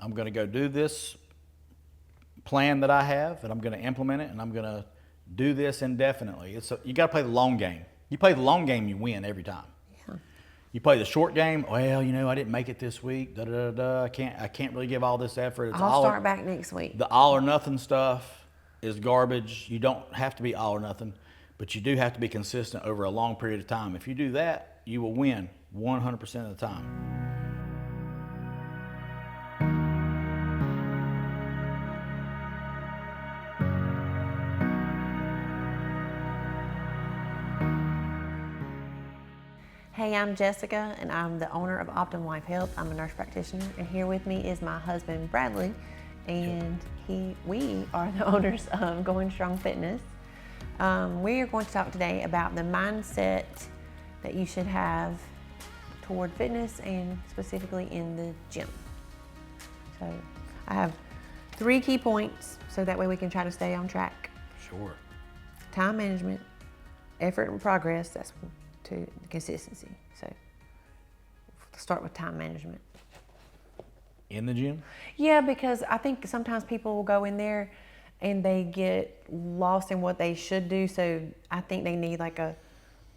I'm going to go do this plan that I have, and I'm going to implement it, and I'm going to do this indefinitely. You got to play the long game. You play the long game, you win every time. Yeah. You play the short game. Well, I didn't make it this week. Da da da. I can't really give all this effort. I'll start back next week. The all or nothing stuff is garbage. You don't have to be all or nothing, but you do have to be consistent over a long period of time. If you do that, you will win 100% of the time. Hey, I'm Jessica, and I'm the owner of OptimLife Health. I'm a nurse practitioner, and here with me is my husband, Bradley, and we are the owners of Goins Strong Fitness. We are going to talk today about the mindset that you should have toward fitness and specifically in the gym. So I have 3 key points so that way we can try to stay on track. Sure. Time management, effort and progress, that's to consistency. So let's start with time management. In the gym? Yeah, because I think sometimes people will go in there and they get lost in what they should do. So I think they need like a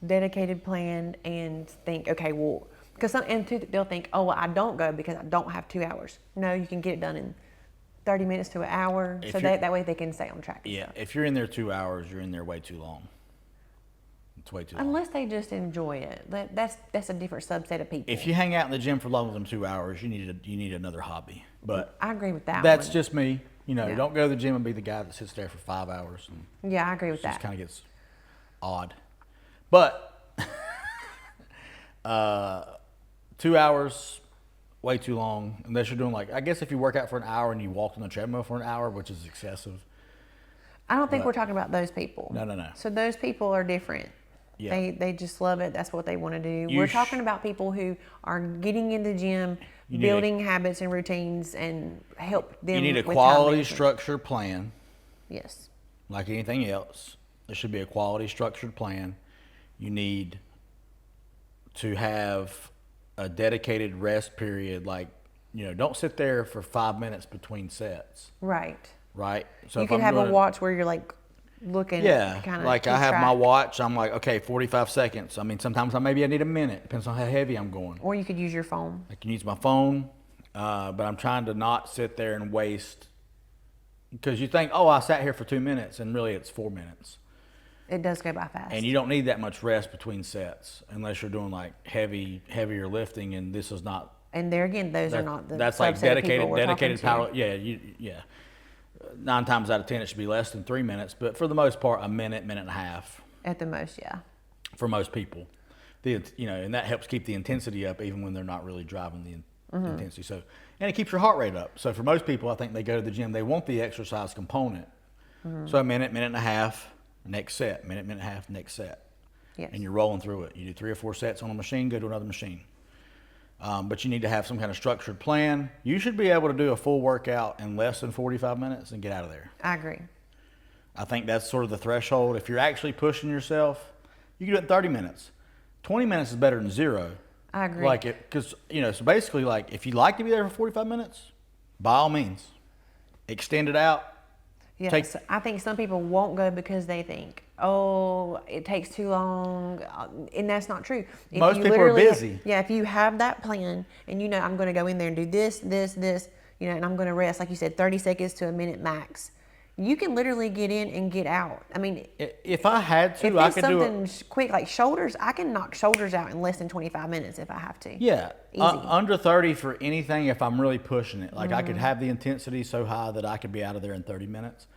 dedicated plan and think, okay, well, because they'll think, oh, well, I don't go because I don't have 2 hours. No, you can get it done in 30 minutes to an hour. So that way they can stay on track. Yeah, if you're in there 2 hours, you're in there way too long. It's way too long. Unless they just enjoy it. That's a different subset of people. If you hang out in the gym for longer than 2 hours, you need another hobby. But I agree with that. That's just me. Don't go to the gym and be the guy that sits there for 5 hours. Yeah, I agree with that. It just kind of gets odd. But 2 hours, way too long. Unless you're doing I guess if you work out for an hour and you walk on the treadmill for an hour, which is excessive. I don't think we're talking about those people. No. So those people are different. Yeah. They just love it. That's what they want to do. We're talking about people who are getting in the gym, building habits and routines, and help them. You need a quality structured plan. Yes. Like anything else, there should be a quality structured plan. You need to have a dedicated rest period. Don't sit there for 5 minutes between sets. Right. So you can have a watch where you're looking. Yeah, I have my watch. I'm okay, 45 seconds. I mean, sometimes I need a minute. Depends on how heavy I'm going. Or you could use your phone. I can use my phone, but I'm trying to not sit there and waste. Because you think, I sat here for 2 minutes, and really it's 4 minutes. It does go by fast. And you don't need that much rest between sets unless you're doing heavier lifting, and this is not. And there again, those are not the. That's dedicated power. Yeah. 9 times out of 10, it should be less than 3 minutes, but for the most part, a minute and a half. At the most, yeah. For most people, and that helps keep the intensity up even when they're not really driving the intensity. So, and it keeps your heart rate up. So for most people, I think they go to the gym, they want the exercise component. So a minute and a half, next set. Minute and a half, next set. Yes. And you're rolling through it. You do 3 or 4 sets on a machine, go to another machine. But you need to have some kind of structured plan. You should be able to do a full workout in less than 45 minutes and get out of there. I agree. I think that's sort of the threshold. If you're actually pushing yourself, you can do it in 30 minutes. 20 minutes is better than 0. I agree. Because, so basically, if you like to be there for 45 minutes, by all means, extend it out. Yes, I think some people won't go because they think, it takes too long, and that's not true. Most people are busy. If you have that plan, and I'm going to go in there and do this, and I'm going to rest, like you said, 30 seconds to a minute max. You can literally get in and get out. I mean, if I had to, I could do it. If it's something quick like shoulders, I can knock shoulders out in less than 25 minutes if I have to. Yeah, under 30 for anything if I'm really pushing it. I could have the intensity so high that I could be out of there in 30 minutes.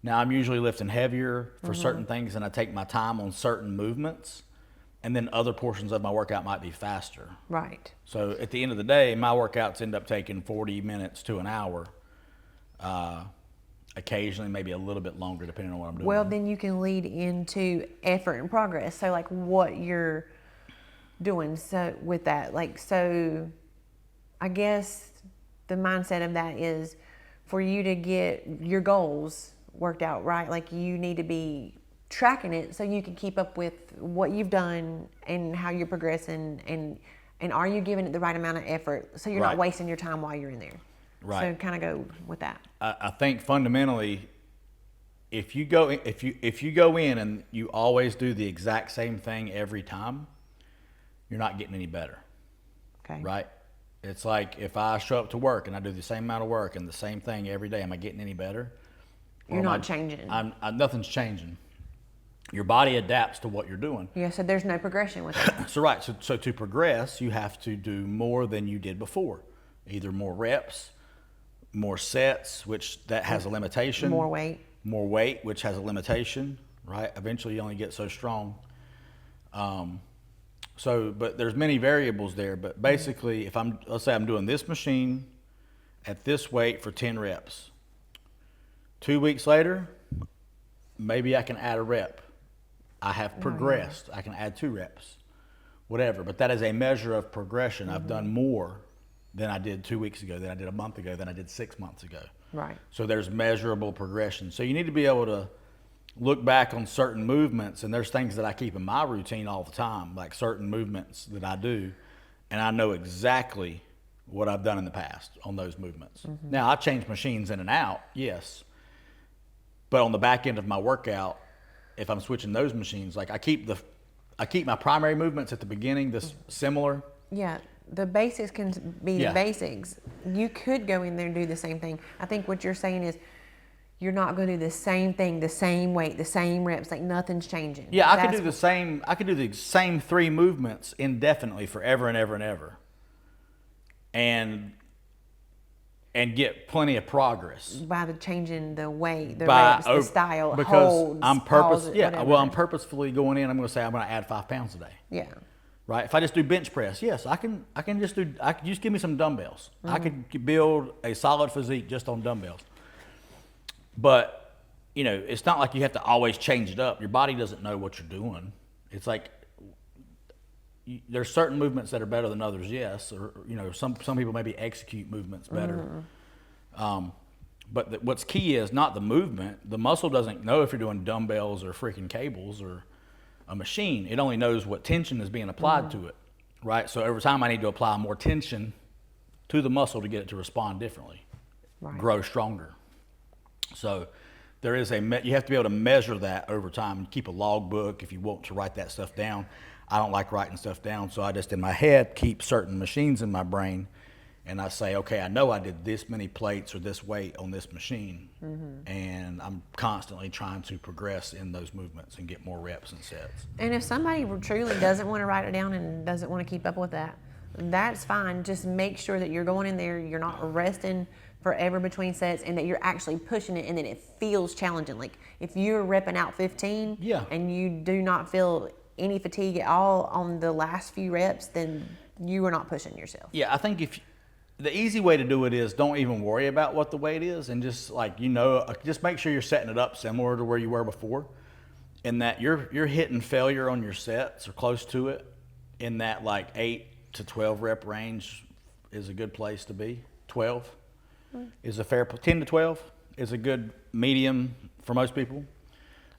Now, I'm usually lifting heavier for certain things, and I take my time on certain movements, and then other portions of my workout might be faster. Right. So at the end of the day, my workouts end up taking 40 minutes to an hour. Occasionally maybe a little bit longer depending on what I'm doing. Well, then you can lead into effort and progress. So what you're doing with that. So I guess the mindset of that is for you to get your goals worked out right. You need to be tracking it so you can keep up with what you've done and how you're progressing and are you giving it the right amount of effort so you're not wasting your time while you're in there. Right. So kind of go with that. I think fundamentally, if you go in and you always do the exact same thing every time, you're not getting any better. Okay. Right? It's like if I show up to work and I do the same amount of work and the same thing every day, am I getting any better? You're not changing. Nothing's changing. Your body adapts to what you're doing. Yeah, so there's no progression with that. So to progress, you have to do more than you did before. Either more reps, more sets, which that has a limitation. More weight. More weight, which has a limitation, right? Eventually you only get so strong. But there's many variables there, but basically let's say I'm doing this machine at this weight for 10 reps. 2 weeks later, maybe I can add a rep. I have progressed. I can add 2 reps, whatever. But that is a measure of progression. I've done more than I did 2 weeks ago, than I did a month ago, than I did 6 months ago. Right. So there's measurable progression. So you need to be able to look back on certain movements, and there's things that I keep in my routine all the time, like certain movements that I do, and I know exactly what I've done in the past on those movements. Now, I change machines in and out, yes. But on the back end of my workout, if I'm switching those machines, like I keep my primary movements at the beginning, similar. Yeah, the basics can be the basics. You could go in there and do the same thing. I think what you're saying is you're not going to do the same thing, the same weight, the same reps, like nothing's changing. Yeah, I could do the same 3 movements indefinitely forever and ever and ever. And get plenty of progress by changing the weight, the reps, the style, because holds, I'm I'm purposefully going in. I'm going to say I'm going to add 5 pounds today. Yeah. Right. If I just do bench press, yes, I can just give me some dumbbells. I could build a solid physique just on dumbbells. But it's not like you have to always change it up. Your body doesn't know what you're doing. It's like there's certain movements that are better than others, yes, or some people maybe execute movements better. But what's key is not the movement. The muscle doesn't know if you're doing dumbbells or freaking cables or a machine. It only knows what tension is being applied to it, right? So over time, I need to apply more tension to the muscle to get it to respond differently, grow stronger. So there is you have to be able to measure that over time. Keep a log book if you want to write that stuff down. I don't like writing stuff down, so I just in my head keep certain machines in my brain, and I say, okay, I know I did this many plates or this weight on this machine, and I'm constantly trying to progress in those movements and get more reps and sets. And if somebody truly doesn't want to write it down and doesn't want to keep up with that, that's fine. Just make sure that you're going in there, you're not resting forever between sets, and that you're actually pushing it, and then it feels challenging. Like if you're repping out 15 and you do not feel any fatigue at all on the last few reps, then you are not pushing yourself. Yeah, I think the easy way to do it is don't even worry about what the weight is, and just just make sure you're setting it up similar to where you were before, in that you're hitting failure on your sets or close to it, in that like 8 to 12 rep range is a good place to be. 12 is a fair, 10 to 12 is a good medium for most people.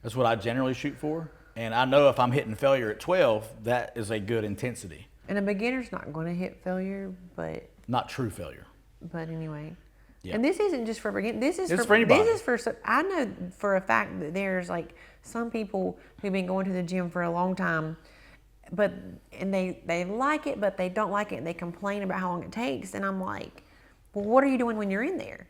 That's what I generally shoot for. And I know if I'm hitting failure at 12, that is a good intensity. And a beginner's not going to hit failure, but... Not true failure. But anyway. Yeah. And this isn't just for beginners. This is for anybody. This is for... I know for a fact that there's like some people who've been going to the gym for a long time, and they like it, but they don't like it, and they complain about how long it takes. And I'm like, well, what are you doing when you're in there?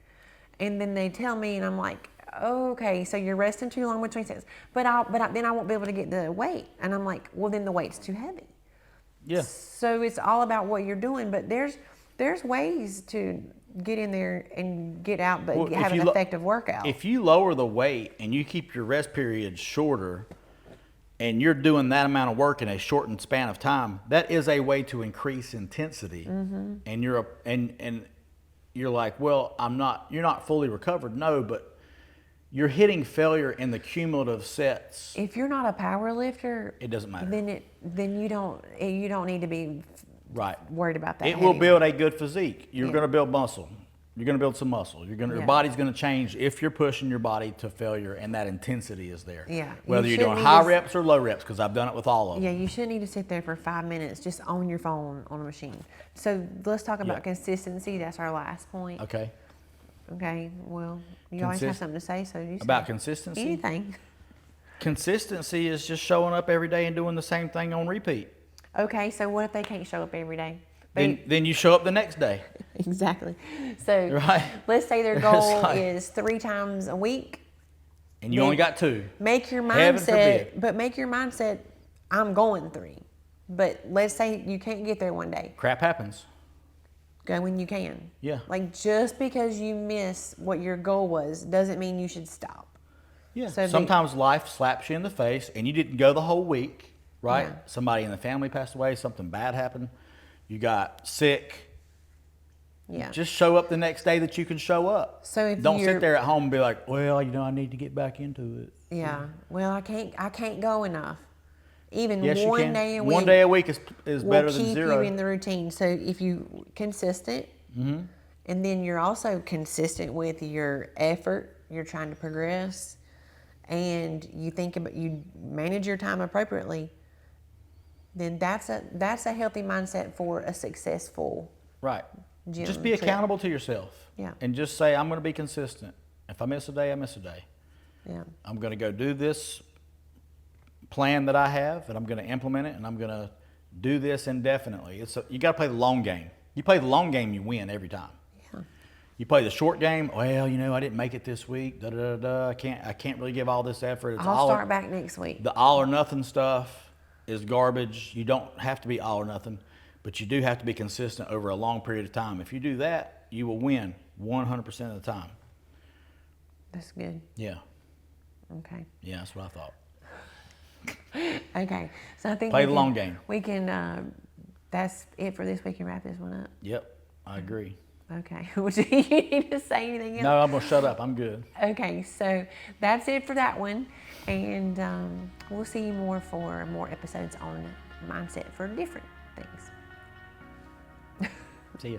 And then they tell me, and I'm like, okay, so you're resting too long between sets, but then I won't be able to get the weight, and I'm like, well, then the weight's too heavy. Yeah. So it's all about what you're doing, but there's ways to get in there and get out, but have an effective workout. If you lower the weight and you keep your rest periods shorter, and you're doing that amount of work in a shortened span of time, that is a way to increase intensity. And you're like, well, you're not fully recovered. No, but you're hitting failure in the cumulative sets. If you're not a power lifter, it doesn't matter. Then you don't need to be worried about that. It will build a good physique. You're going to build muscle. You're going to build some muscle. Your body's going to change if you're pushing your body to failure, and that intensity is there. Yeah. Whether you're doing high reps or low reps, because I've done it with all of them. Yeah, you shouldn't need to sit there for 5 minutes just on your phone on a machine. So let's talk about consistency. That's our last point. Okay. Okay, well, you always have something to say, so you say About consistency? anything. Consistency is just showing up every day and doing the same thing on repeat. Okay, so what if they can't show up every day? Then you show up the next day. Exactly. So Right. let's say their goal is 3 times a week. And you only got 2. Make your Heaven mindset, forbid. but make your mindset, I'm going 3. But let's say you can't get there one day. Crap happens. Go when you can. Yeah. Like, just because you miss what your goal was doesn't mean you should stop. Yeah. So Sometimes life slaps you in the face and you didn't go the whole week, right? Yeah. Somebody in the family passed away, something bad happened, you got sick. Yeah. Just show up the next day that you can show up. So if Don't you're- sit there at home and be like, well, I need to get back into it. Yeah. Well, I can't go enough. Even Yes, you one can. day a week. One day a week is will better than keep 0. you in the routine. So if you consistent, Mm-hmm. and then you're also consistent with your effort, you're trying to progress, and you manage your time appropriately, then that's a healthy mindset for a successful. Right. Gym Just be trip. accountable to yourself. Yeah. And just say, I'm going to be consistent. If I miss a day, I miss a day. Yeah. I'm going to go do this plan that I have, and I'm going to implement it, and I'm going to do this indefinitely. You got to play the long game. You play the long game, you win every time. Yeah. You play the short game. Well, I didn't make it this week. I can't really give all this effort. I'll start back next week. The all or nothing stuff is garbage. You don't have to be all or nothing, but you do have to be consistent over a long period of time. If you do that, you will win 100% of the time. That's good. Yeah. Okay. Yeah, that's what I thought. Okay. So I think Play the long game. We can. That's it for this week. And wrap this one up. Yep, I agree. Okay. Do you need to say anything else? No, I'm going to shut up. I'm good. Okay, so that's it for that one. And we'll see you more for more episodes on mindset for different things. See ya.